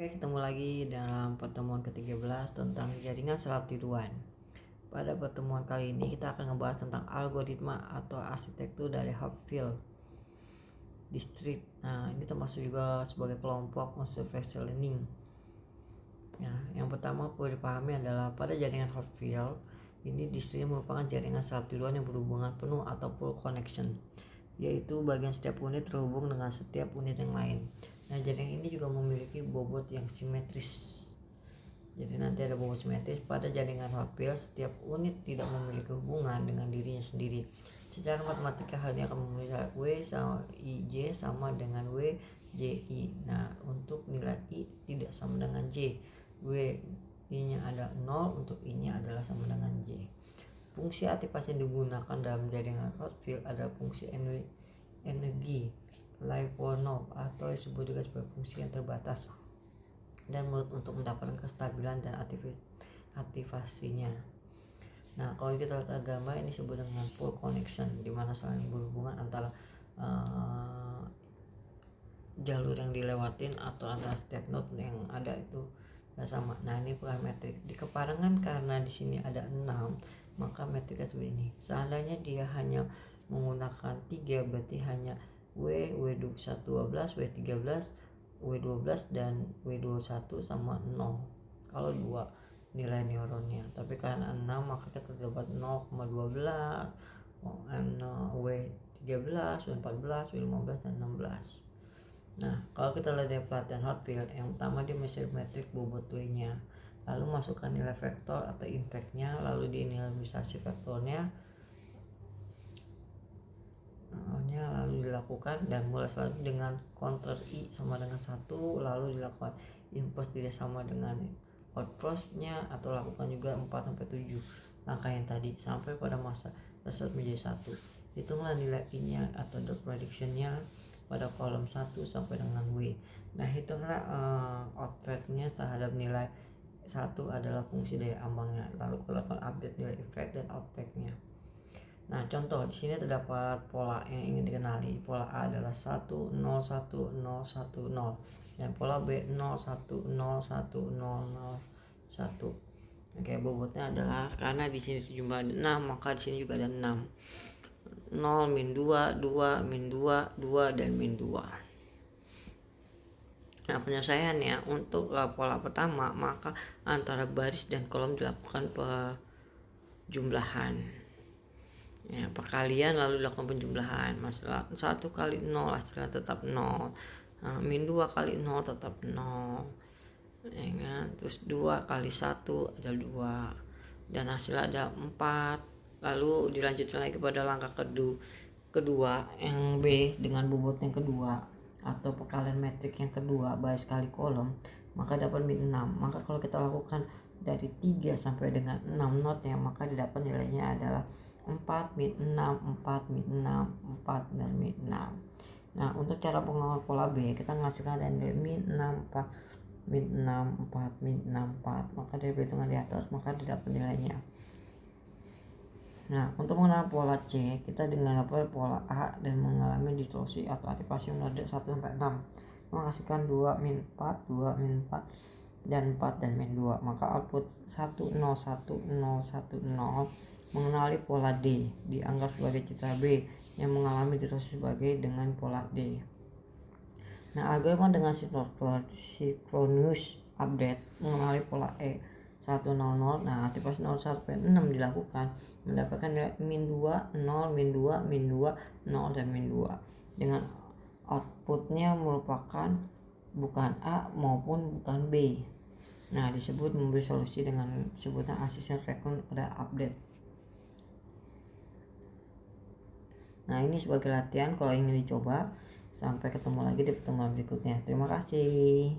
Oke, ketemu lagi dalam pertemuan ke-13 tentang jaringan selap tiduran. Pada pertemuan kali ini kita akan membahas tentang algoritma atau arsitektur dari Hopfield District. Nah, ini termasuk juga sebagai kelompok unsupervised learning. Ya, yang pertama perlu dipahami adalah pada jaringan Hopfield ini distrik merupakan jaringan selap tiduran yang berhubungan penuh atau full connection, yaitu bagian setiap unit terhubung dengan setiap unit yang lain. Nah, jaringan ini juga memiliki bobot yang simetris. Jadi nanti ada bobot simetris pada jaringan Hopfield. Setiap unit tidak memiliki hubungan dengan dirinya sendiri. Secara matematika halnya akan memiliki W sama IJ sama dengan W JI. Nah, untuk nilai I tidak sama dengan J, W I-nya ada 0, untuk I-nya adalah sama dengan J. Fungsi aktivasi yang digunakan dalam jaringan Hopfield adalah fungsi energi Lyapunov atau disebut juga sebagai fungsi yang terbatas dan mulut untuk mendapatkan kestabilan dan aktivasinya. Nah, kalau kita lihat gambar ini disebut dengan full connection, di mana saling berhubungan antara jalur yang dilewatin atau antara setiap node yang ada itu sama. Nah, ini parametrik di kepadangan karena di sini ada 6, maka metriknya seperti ini. Seandainya dia hanya menggunakan 3, berarti hanya W12, W13, W12 dan W21 sama 0 kalau 2 nilai neuronnya. Tapi karena 6 maka kita dapat 0,12, W13, W14, W15 dan 16. Nah, kalau kita lihat dari pelatihan Hopfield, yang pertama dia mencari metrik bobot W-nya, lalu masukkan nilai vektor atau impact-nya, lalu dianalisasi vektornya, lalu dilakukan dan mulai selanjutnya dengan counter I sama dengan 1, lalu dilakukan inverse tidak sama dengan outverse-nya, atau lakukan juga 4 sampai 7 langkah yang tadi sampai pada masa dasar menjadi 1. Hitunglah nilai I-nya atau dot prediction-nya pada kolom 1 sampai dengan W. Nah, hitunglah output-nya terhadap nilai 1 adalah fungsi dari ambangnya, lalu lakukan update nilai effect dan output-nya. Nah, contoh di sini terdapat pola yang ingin dikenali. Pola A adalah 1 0 1 0 1 0 dan pola B 0 1 0 1 0 0 1. Oke, bobotnya adalah karena di sini jumlah 6, maka di sini juga ada 6. 0, min 2, 2, min 2, 2, dan min 2. Nah, penyelesaiannya untuk pola pertama, maka antara baris dan kolom dilakukan penjumlahan. Ya, perkalian lalu dilakukan penjumlahan. Masalah 1 kali 0 hasilnya tetap 0. Min 2 kali 0 tetap 0. Ya kan? Terus 2 kali 1 ada 2. Dan hasilnya ada 4. Lalu dilanjutkan lagi pada langkah kedua yang B dengan bobot yang kedua atau perkalian metrik yang kedua baris kali kolom, maka dapat min 6. Maka kalau kita lakukan dari 3 sampai dengan 6 notnya, maka didapat nilainya adalah 4 min 6, 4 min 6, 4 dan min 6. Nah, untuk cara pengulangan pola B, kita menghasilkan dari min 6, 4, min 6, 4, min 6, 4. Maka dari perhitungan di atas, maka didapat nilainya. Nah, untuk mengenal pola C, kita dengan pola A dan mengalami distorsi atau aktivasi node 1 sampai 6 menghasilkan 2 min 4, 2 min 4 dan 4 dan min 2. Maka output 1 0 1 0 1 0 mengenali pola D dianggap sebagai citra B yang mengalami distorsi sebagai dengan pola D. Nah, algoritma dengan synchronous update mengenali pola E 100. Nah, aktivasi 0 sampai 6 dilakukan mendapatkan nilai min 2, 0, min 2, min 2, 0 dan min 2 dengan outputnya merupakan bukan A maupun bukan B. Nah, disebut memberi solusi dengan sebutan asisten recurrent pada update. Nah, ini sebagai latihan kalau ingin dicoba. Sampai ketemu lagi di pertemuan berikutnya. Terima kasih.